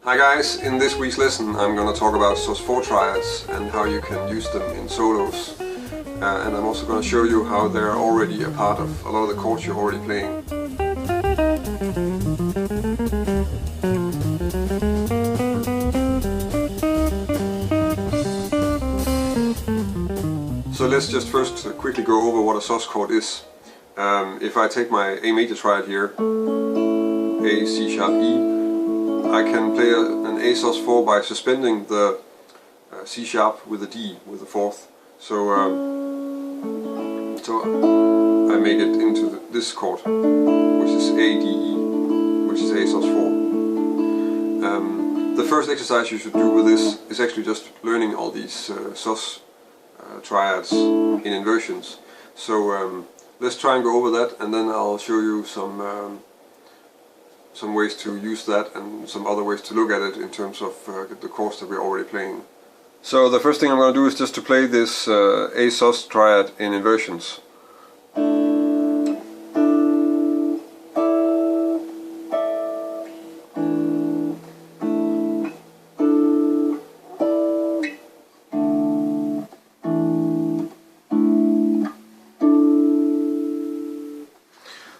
Hi guys, in this week's lesson I'm going to talk about Sus4 Triads and how you can use them in solos. And I'm also going to show you how they're already a part of a lot of the chords you're already playing. So let's just first quickly go over what a sus chord is. If I take my A major triad here, A, C sharp, E, I can play an A sus4 by suspending the C sharp with a D, with the fourth. So I make it into this chord, which is A, D, E, which is A sus4. The first exercise you should do with this is actually just learning all these sus triads in inversions. So let's try and go over that, and then I'll show you some ways to use that and some other ways to look at it in terms of the chords that we're already playing. So the first thing I'm going to do is just to play this A sus triad in inversions.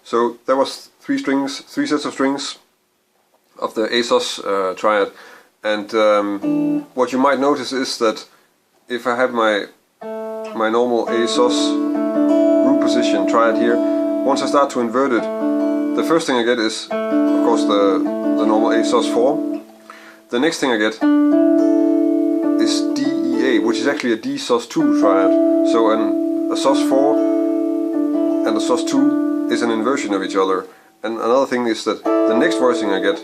So there was three sets of strings of the A sus triad, and what you might notice is that if I have my normal A sus root position triad here, once I start to invert it, the first thing I get is, of course, the normal A sus4. The next thing I get is D, E, A, which is actually a D sus2 triad. So a sus4 and a sus2 is an inversion of each other. And another thing is that the next voicing I get,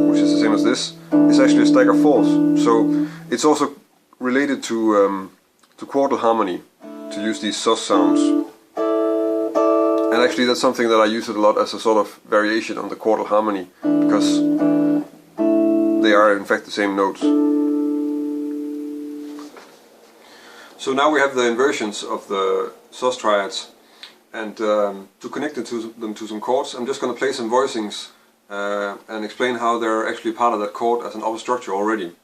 which is the same as this, is actually a stagger fourth. So it's also related to chordal harmony to use these sus sounds. And actually that's something that I use it a lot as a sort of variation on the chordal harmony, because they are in fact the same notes. So now we have the inversions of the sus triads, and to connect them to some chords, I'm just going to play some voicings and explain how they're actually part of that chord as an upper structure already.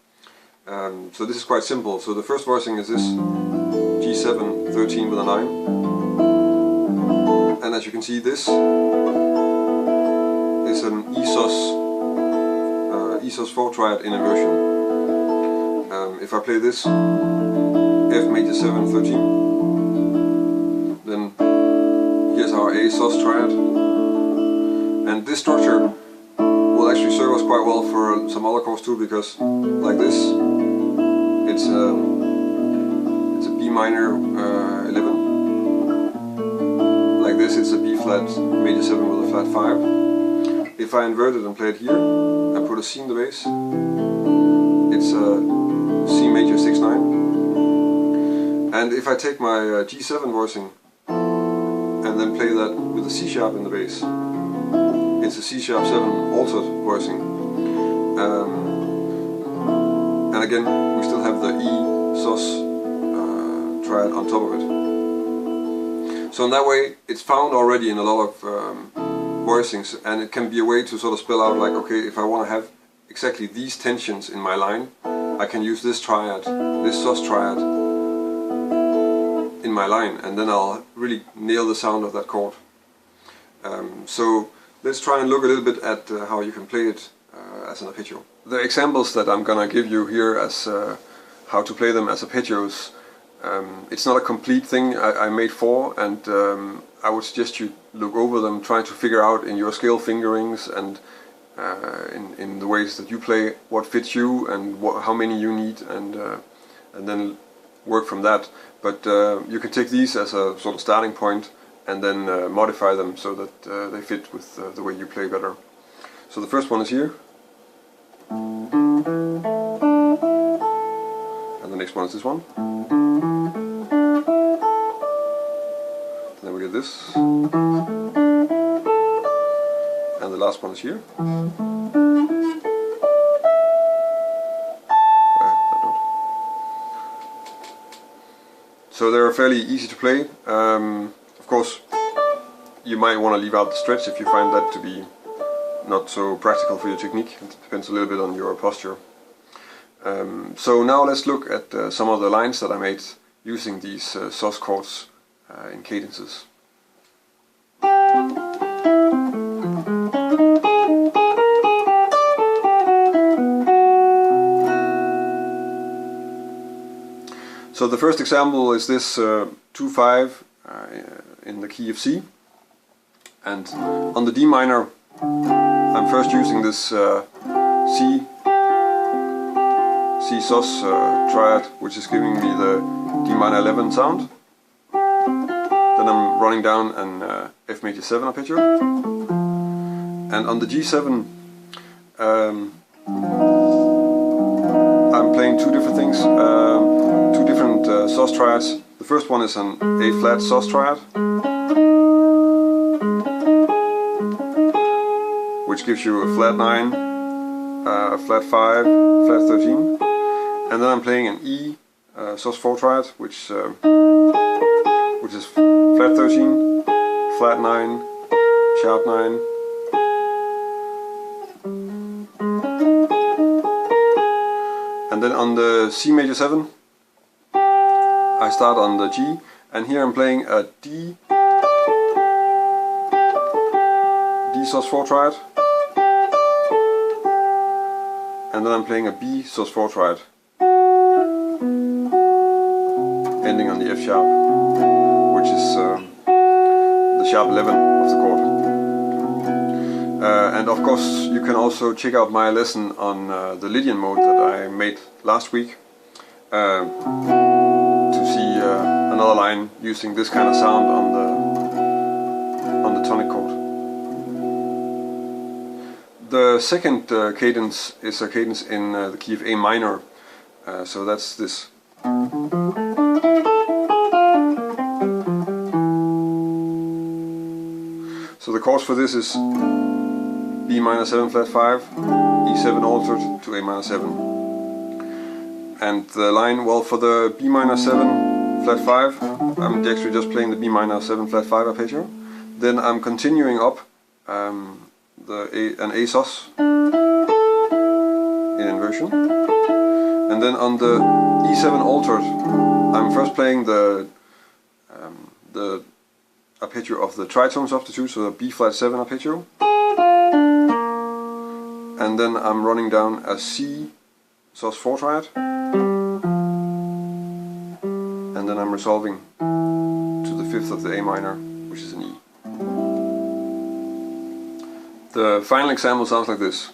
So this is quite simple. So the first voicing is this G7 13 with a 9, and as you can see, this is an E sus4 triad in inversion. If I play this F major 7 13, then here's our A sus triad, and this structure will actually serve us quite well for some other chords too, because like this, it's a B minor 11, like this it's a B flat major 7 with a flat 5. If I invert it and play it here and put a C in the bass, it's a C major 6 9. And if I take my G7 voicing and then play that with a C sharp in the bass, it's a C sharp 7 altered voicing. And again, we still have the E sus triad on top of it. So in that way, it's found already in a lot of voicings, and it can be a way to sort of spell out, like, okay, if I want to have exactly these tensions in my line, I can use this triad, this sus triad, in my line, and then I'll really nail the sound of that chord. So let's try and look a little bit at how you can play it as an arpeggio. The examples that I'm gonna give you here as how to play them as arpeggios, it's not a complete thing. I made 4, and I would suggest you look over them, trying to figure out in your scale fingerings and in the ways that you play what fits you and how many you need, and then work from that. But you can take these as a sort of starting point and then modify them so that they fit with the way you play better. So the first one is here, and the next one is this one, and then we get this, and the last one is here. So they're fairly easy to play. Of course, you might want to leave out the stretch if you find that to be not so practical for your technique. It depends a little bit on your posture. So now let's look at some of the lines that I made using these sus chords in cadences. So the first example is this 2-5 in the key of C, and on the D minor I'm first using this C sus triad, which is giving me the D minor 11 sound. Then I'm running down an F major 7 arpeggio, and on the G7 I'm playing two different things, two different sus triads. The first one is an A flat sus triad, which gives you a flat 9, a flat 5, flat 13, and then I'm playing an E sus4 triad, which is flat 13, flat 9, sharp 9, and then on the C major 7 I start on the G, and here I'm playing a D sus4 triad, and then I'm playing a B sus4 triad, ending on the F sharp, which is the sharp 11 of the chord. And of course you can also check out my lesson on the Lydian mode that I made last week to see another line using this kind of sound on the tonic chord. The second cadence is a cadence in the key of A minor, so that's this. So the chords for this is B minor 7 flat 5, E7 altered to A minor 7. And the line, well, for the B minor 7 flat 5, I'm actually just playing the B minor 7 flat 5 arpeggio. Then I'm continuing up an A sus in inversion. And then on the E7 altered, I'm first playing the arpeggio of the tritone substitute, so the B flat 7 arpeggio. And then I'm running down a C sus4 triad, and then I'm resolving to the 5th of the A minor, which is an E. The final example sounds like this.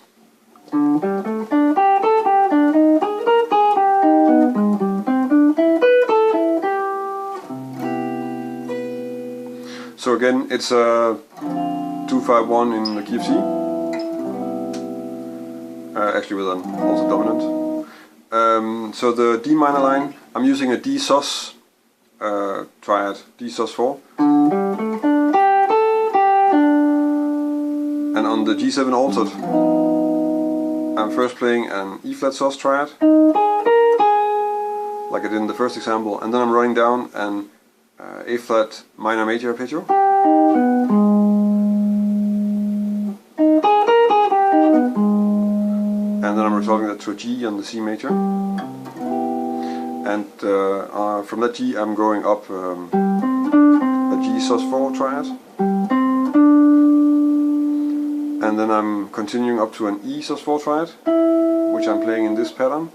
So again, it's a 2-5-1 in the key of C, actually with an also dominant. So the D minor line, I'm using a D sus triad, D sus4, and on the G7 altered, I'm first playing an E flat sus triad, like I did in the first example, and then I'm running down an A flat minor major arpeggio, and then I'm resolving that to a G on the C major, and from that G I'm going up a G sus4 triad, and then I'm continuing up to an E sus4 triad, which I'm playing in this pattern,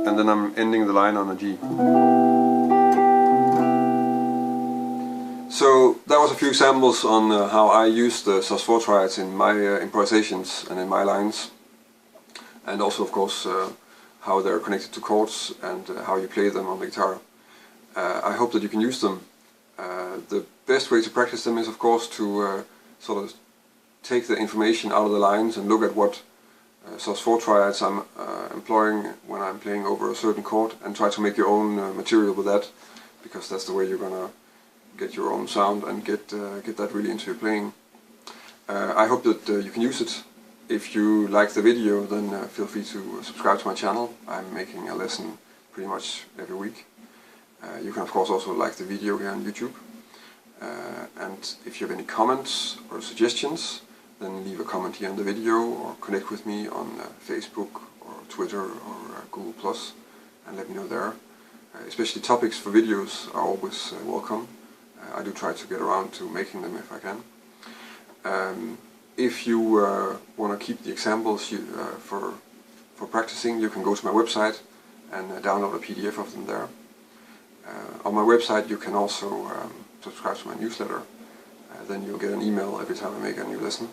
and then I'm ending the line on a G. So that was a few examples on how I use the sus4 triads in my improvisations and in my lines, and also of course how they're connected to chords and how you play them on the guitar. I hope that you can use them. The best way to practice them is of course to sort of take the information out of the lines and look at what sus4 triads I'm employing when I'm playing over a certain chord, and try to make your own material with that, because that's the way you're gonna get your own sound and get that really into your playing. I hope that you can use it. If you like the video, then feel free to subscribe to my channel. I'm making a lesson pretty much every week. You can of course also like the video here on YouTube. And if you have any comments or suggestions, then leave a comment here in the video or connect with me on Facebook or Twitter or Google+, and let me know there. Especially topics for videos are always welcome. I do try to get around to making them if I can. If you want to keep the examples for practicing, you can go to my website and download a PDF of them there. On my website you can also subscribe to my newsletter. Then you'll get an email every time I make a new lesson,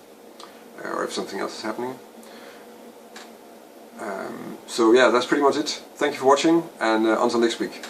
or if something else is happening. So yeah, that's pretty much it. Thank you for watching, and until next week.